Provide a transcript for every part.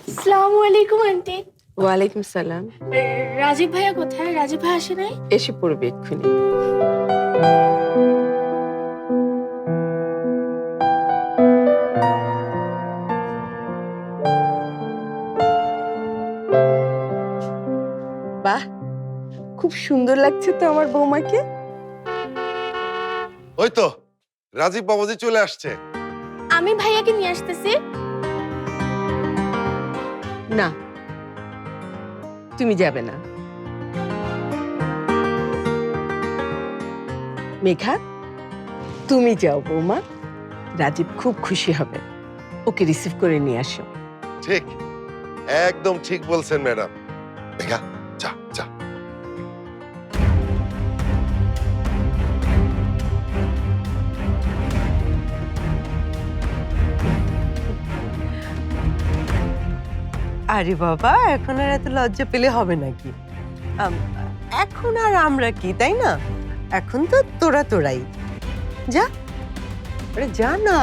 আসসালামু আলাইকুম আন্টি। ওয়ালাইকুম সালাম। রাজীব ভাইয়া কোথায়? রাজীব ভাই আসে নাই? এসে পড়বে এক্ষুনি। বাহ, খুব সুন্দর লাগছে তো আমার বৌমাকে। ওই তো রাজীব বাবাজি চলে আসছে। আমি ভাইয়াকে নিয়ে আসতেছি। না, তুমি যাবে না। মেঘা, তুমি যাও বৌমা। রাজীব খুব খুশি হবে। ওকে রিসিভ করে নিয়ে আসো। ঠিক, একদম ঠিক বলছেন ম্যাডাম। দেখা যা যা। আরে বাবা, এখন আর এত লজ্জা পেলে হবে নাকি? এখন আর আমরা কি, তাই না? এখন তো তোরাই যা। আরে যা না।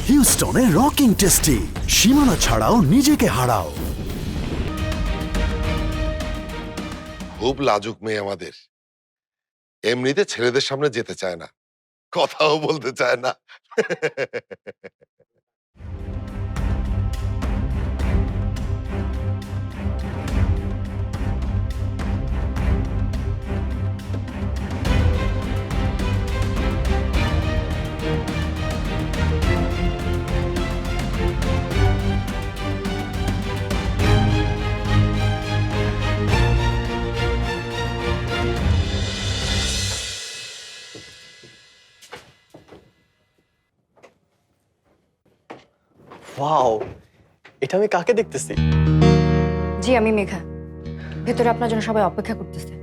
হিউস্টনে রকিং টেস্টি, সীমানা ছাড়াও নিজেকে হারাও। খুব লাজুক মেয়ে আমাদের, এমনিতে ছেলেদের সামনে যেতে চায় না, কথাও বলতে চায় না। ওয়াও, এটা আমি কাকে দেখতেছি? জি, আমি মেঘা। ভেতরে আপনার জন্য সবাই অপেক্ষা করতেছে।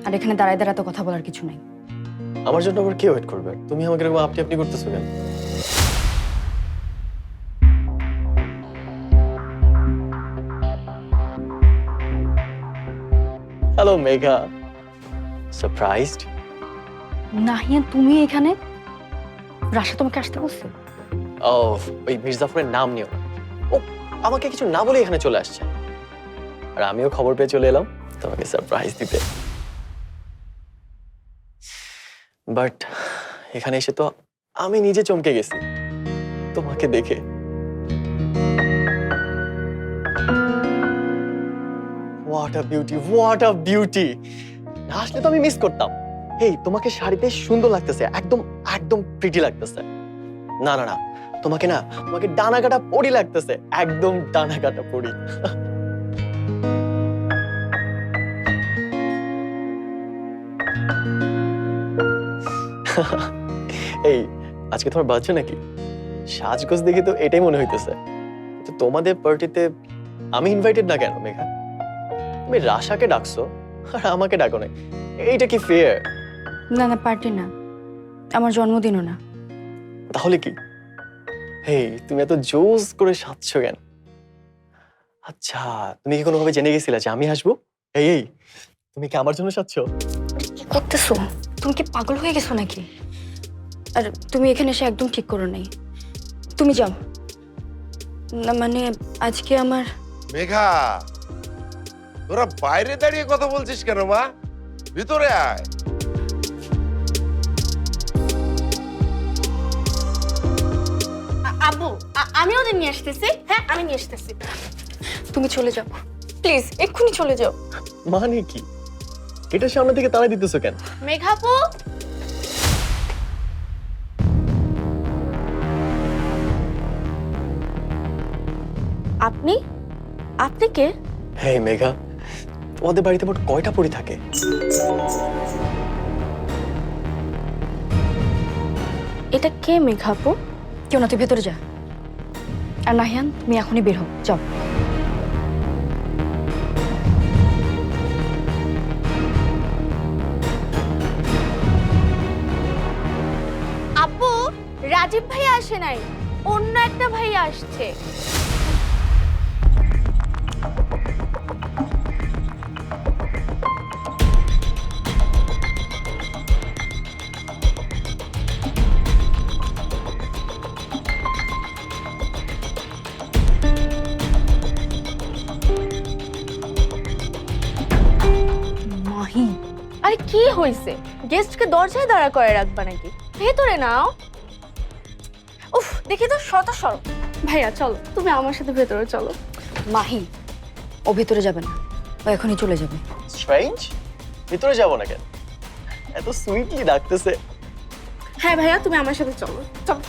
আর এখানে দাঁড়ায় দাঁড়ায় তো কথা বলার কিছু নাই। আমার জন্য আবার কে ওয়েট করবে? তুমি আমাকে এরকম আপনি আপনি করতেছো কেন? Hello Megha, surprised? নাহিয়া, তুমি এখানে? রাশা তোমাকে আসতে বলছে? ও, ওই মির্জাফরের নাম নিও না। ও আমাকে কিছু না বলে এখানে চলে আসছে, আর আমিও খবর পেয়ে চলে এলাম তোমাকে সারপ্রাইজ দিতে। বাট এখানে এসে তো আমি নিজে চমকে গেছি তোমাকে দেখে। What a beauty, what a beauty! না আসলে তো আমি মিস করতাম। হেই, তোমাকে শাড়িতে সুন্দর লাগতেছে, একদম একদম প্রিটি লাগতেছে। না না না, তোমাকে ডানা কাটা পরি লাগতেছে, একদম ডানা কাটা পরি। এই, আজকে তোমার বাচ্চা নাকি? সাজগোজ দেখে তো এটাই মনে হইতেছে। তো তোমাদের পার্টিতে আমি ইনভাইটেড না কেন মেঘা? তুমি রাশাকে ডাকছো আর আমাকে ডাকো না, এইটা কি ফেয়ার? না না, পার্টি না, আমার জন্মদিনও না। তাহলে কি? হেই, তুমি এত জোস করে সাজছো কেন? আচ্ছা, তুমি কি কোনোভাবে জেনে গেছিলা যে আমি আসবো? এই এই, তুমি কি আমার জন্য সাজছো? কি করতেছো? তুমি কি পাগল হয়ে গেছো নাকি? আর তুমি এখানে এসে একদম ঠিক করো নাই। তুমি যাও না, মানে আজকে আমার... মেঘা, তোরা বাইরে দাঁড়িয়ে কথা বলছিস কেন মা? ভিতরে আয়। আব্বু, আমি ওদের নিয়ে আসতেছি। হ্যাঁ, আমি নিয়ে আসতেছি। তুমি চলে যাও প্লিজ, এক্ষুনি চলে যাও। মানে কি? এটা সামনে থেকে তাড়াই দিতেছো কেন? মেঘাপু, আপনি আপনি কে? হেই মেঘা, তোমাদের বাড়িতে মোট কয়টা পরি থাকে? এটা কে মেঘাপু? কেউ না, তুই ভেতরে যা। আর নাহিয়ান, তুমি এখনই বের হও, যাও। আব্বু, রাজীব ভাইয়া আসে নাই, অন্য একটা ভাইয়া আসছে। আরে কি হয়েছে, গেস্টকে দরজায় দাঁড়া করে রাখবা নাকি? ভেতরে নাও। উফ, দেখি তো শত সর। ভাইয়া চলো, তুমি আমার সাথে ভেতরে চলো। মাহি, ও ভেতরে যাবে না, ও এখনই চলে যাবে। স্ট্রেঞ্জ, ভিতরে যাবো না কেন? এত সুইটলি ডাকতেছে। হ্যাঁ ভাইয়া, তুমি আমার সাথে চলো, চলো।